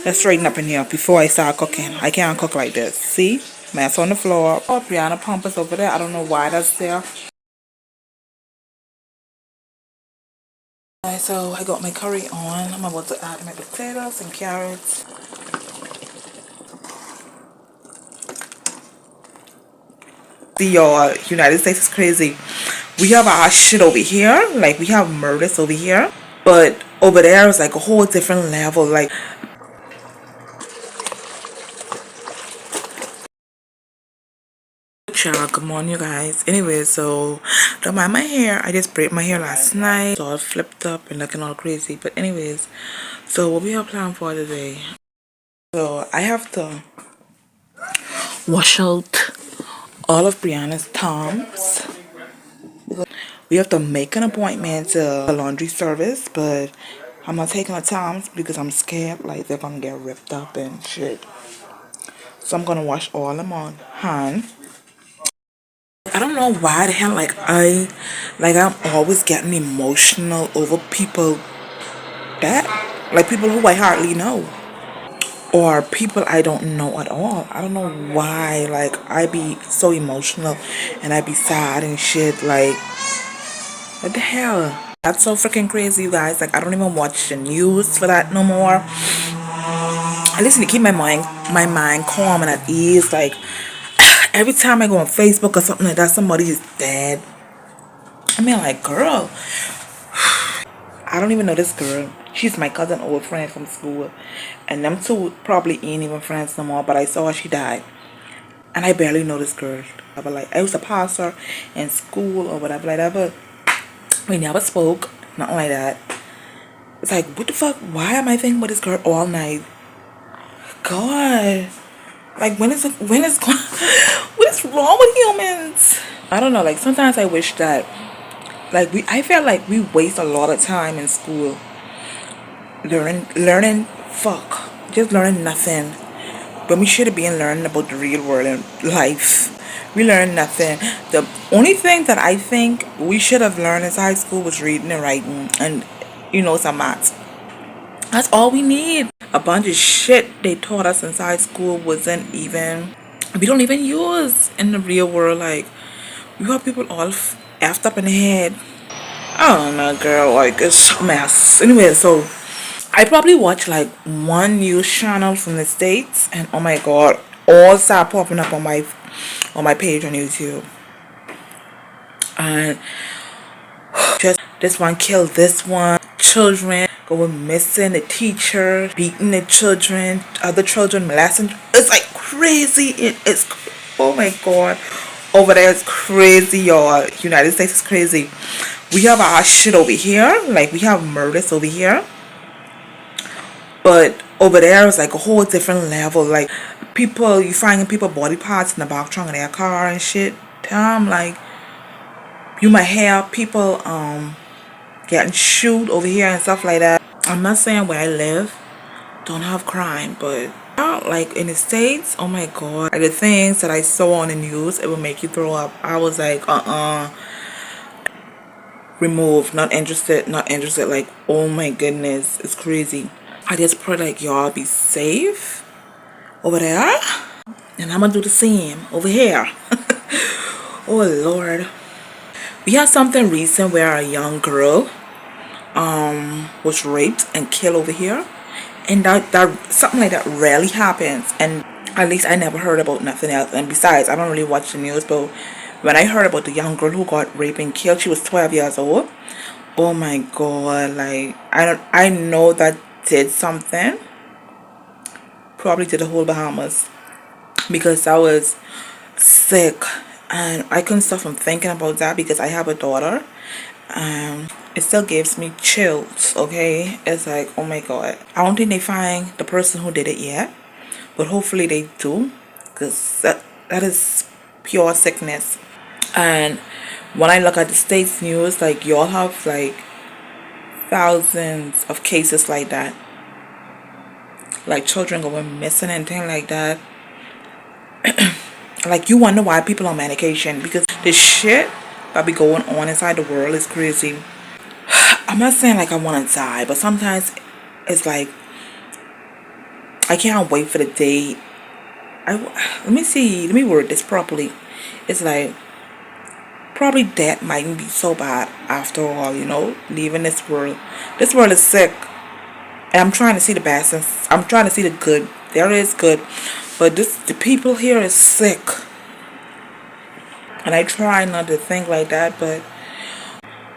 Let's straighten up in here before I start cooking. I can't cook like this. See? Mess on the floor. Oh, Brianna Pumper's over there. I don't know why that's there. Alright, so I got my curry on. I'm about to add my potatoes and carrots. See, y'all, United States is crazy. We have our shit over here. Like, we have murders over here. But over there is like a whole different level. Like, child, good morning, you guys. Anyway, so don't mind my hair. I just braided my hair last night. It's all flipped up and looking all crazy. But anyways, so what we have planned for today. So I have to wash out all of Brianna's Toms. We have to make an appointment to the laundry service, but I'm not taking the Toms because I'm scared like they're gonna get ripped up and shit. So I'm gonna wash all them on hand. I don't know why the hell I'm always getting emotional over people that like people who I hardly know or people I don't know at all. I don't know why like I be so emotional and I be sad and shit like what the hell? That's so freaking crazy, you guys. Like I don't even watch the news for that no more. I listen to keep my mind calm and at ease. Like every time I go on Facebook or something like that, somebody is dead. I mean, like, girl, I don't even know this girl. She's my cousin, old friend from school. And them two probably ain't even friends no more. But I saw her, she died. And I barely know this girl. But like, I used to pass her in school or whatever like that. But we never spoke. Nothing like that. It's like, what the fuck? Why am I thinking about this girl all night? God. Like, what is what is wrong with humans? I don't know. Like, sometimes I wish that like I feel like we waste a lot of time in school learning just learning nothing, but we should have been learning about the real world and life. We learned nothing. The only thing that I think we should have learned in high school was reading and writing and some maths. That's all we need. A bunch of shit they taught us inside school wasn't even we don't even use in the real world. Like we got people all effed up in the head. I don't know, girl. Like it's a mess. Anyway, so I probably watch like one news channel from the States, and oh my god, all start popping up on my page on YouTube. And just this one killed this one. Children going missing. The teacher beating the children. Other children molesting. It's like crazy. It's oh my god. Over there it's crazy, y'all. United States is crazy. We have our shit over here. Like we have murders over here. But over there is like a whole different level. Like you finding people body parts in the back trunk of their car and shit. Damn, like you might have people getting shoot over here and stuff like that. I'm not saying where I live don't have crime, but like in the States, oh my god, like the things that I saw on the news, it would make you throw up. I was like remove, not interested, not interested. Like oh my goodness, it's crazy. I just pray like y'all be safe over there, and I'm gonna do the same over here. Oh lord. We had something recent where a young girl was raped and killed over here, and that something like that rarely happens, and at least I never heard about nothing else. And besides, I don't really watch the news, but when I heard about the young girl who got raped and killed, she was 12 years old. Oh my god, like I know that did something probably to the whole Bahamas, because I was sick and I couldn't stop from thinking about that because I have a daughter. It still gives me chills. Okay, it's like oh my god. I don't think they find the person who did it yet, but hopefully they do, because that is pure sickness. And when I look at the state's news, like y'all have like thousands of cases like that, like children going missing and things like that. Like you wonder why people on medication, because the shit that be going on inside the world is crazy. I'm not saying like I want to die, but sometimes it's like I can't wait for the day. Let me see. Let me word this properly. It's like probably that mightn't be so bad after all. Leaving this world. This world is sick, and I'm trying to see the bad. Since I'm trying to see the good. There is good, but the people here is sick, and I try not to think like that, but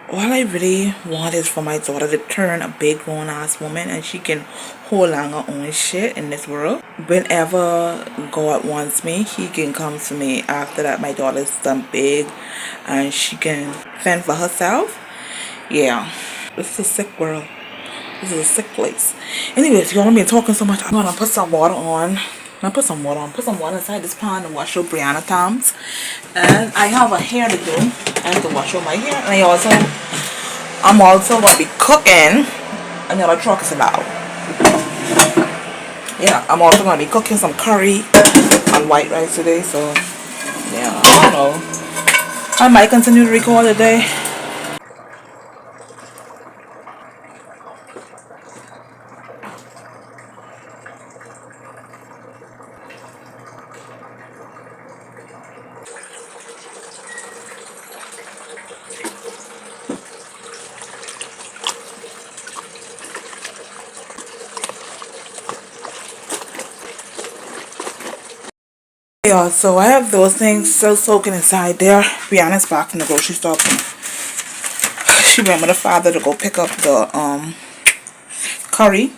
all I really want is for my daughter to turn a big grown ass woman and she can hold on her own shit in this world. Whenever God wants me, He can come to me. After that, my daughter's done big and she can fend for herself. Yeah, this is a sick world. This is a sick place. Anyways, y'all, me talking so much. I'm gonna put some water on. Put some water on. Put some water inside this pan and wash out Brianna Tom's. And I have a hair to do. I have to wash out my hair. And I'm also gonna be cooking. Another truck is about. Yeah, I'm also gonna be cooking some curry and white rice today. So yeah, I don't know. I might continue to record today. Yeah, so I have those things still soaking inside there. Brianna's back from the grocery store. She went with her father to go pick up the curry.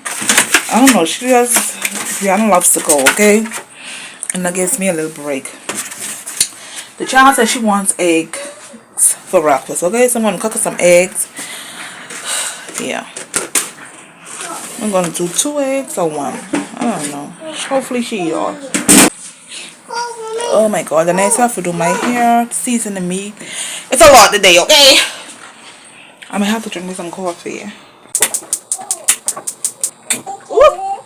I don't know, Brianna loves to go, okay? And that gives me a little break. The child said she wants eggs for breakfast, okay? So I'm gonna cook her some eggs. Yeah. I'm gonna do 2 eggs or 1. I don't know. Hopefully she eat all. Oh my god, the next I have to do my hair, season the meat. It's a lot today, okay? I'm gonna have to drink me some coffee. Ooh.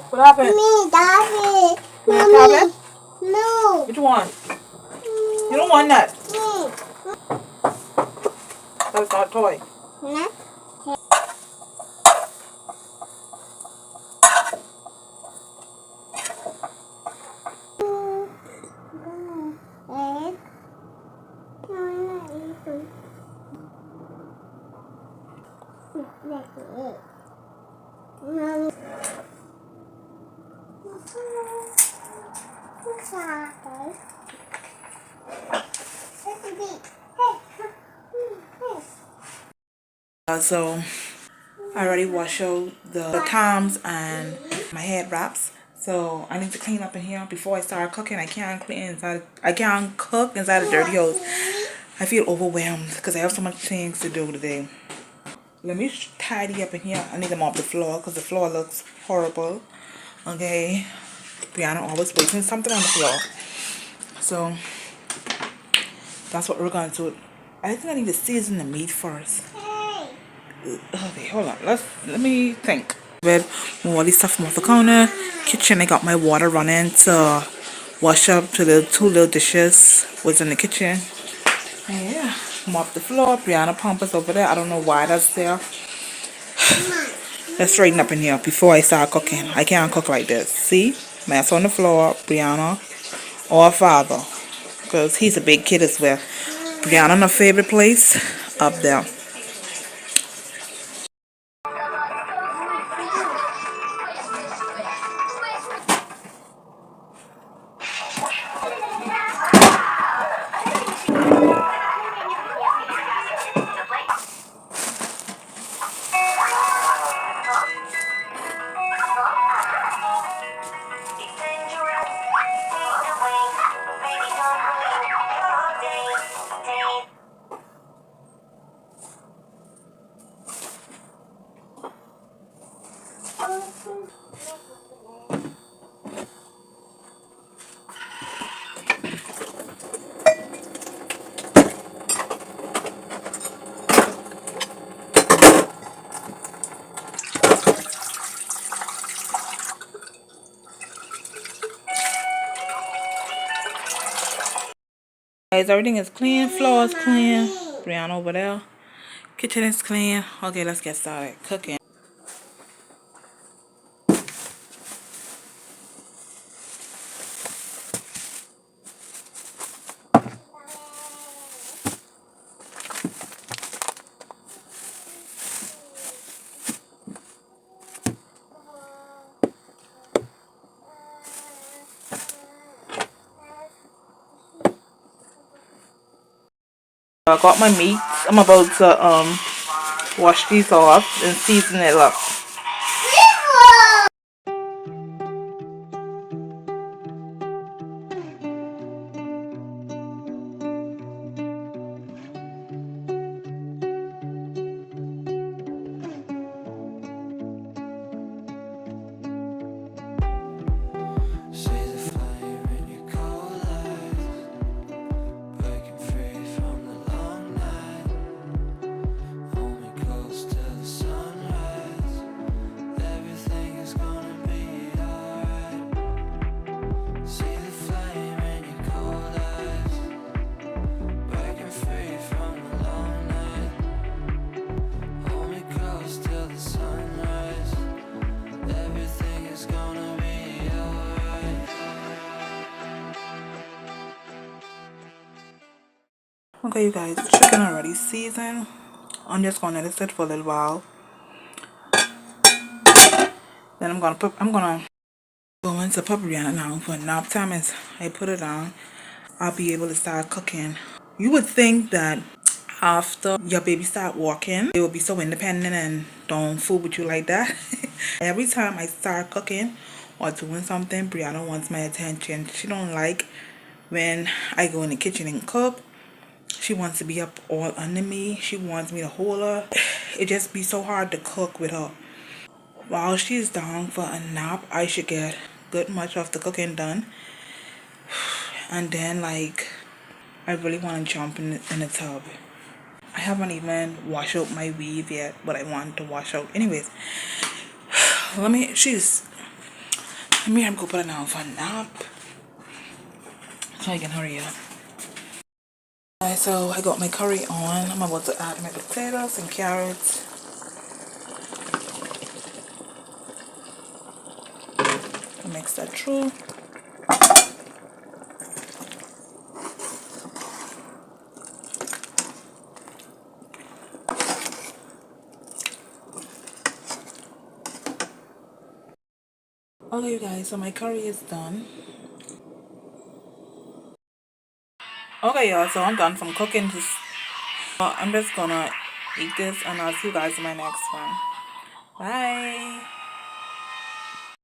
What happened? Me, Daddy. You want a tablet? No. Which one? You don't want that. That's not a toy. No. So I already washed out the Toms and my head wraps. So I need to clean up in here before I start cooking. I can't cook inside a dirty house. I feel overwhelmed because I have so much things to do today. Let me tidy up in here. I need to mop the floor because the floor looks horrible. Okay. Brianna always wasting something on the floor. So that's what we're going to do. I think I need to season the meat first. Okay, hold on. Let me think. With all this stuff from off the counter. Kitchen, I got my water running to wash up to the 2 little dishes was in the kitchen. And yeah, mop the floor. Brianna Pampas over there. I don't know why that's there. Let's straighten up in here before I start cooking. I can't cook like this. See? Mess on the floor, Brianna or father. Because he's a big kid as well. Brianna, her favorite place up there. Guys, everything is clean. Floor is clean. Brianna over there. Kitchen is clean. Okay, let's get started cooking. I got my meat. I'm about to wash these off and season it up. Okay, you guys, the chicken already seasoned. I'm just gonna let it sit for a little while. Then I'm gonna go into put Brianna now for nap time. As I put it on, I'll be able to start cooking. You would think that after your baby start walking, they will be so independent and don't fool with you like that. Every time I start cooking or doing something, Brianna wants my attention. She don't like when I go in the kitchen and cook. She wants to be up all under me. She wants me to hold her. It just be so hard to cook with her. While she's down for a nap, I should get good much of the cooking done. And then, like, I really want to jump in the tub. I haven't even washed out my weave yet, but I want to wash out. Anyways, let me have to go put her down for a nap so I can hurry up. Alright, so I got my curry on. I'm about to add my potatoes and carrots. Mix that through. Okay, you guys, so my curry is done. Okay, y'all, so I'm done from cooking this. I'm just gonna eat this and I'll see you guys in my next one. Bye.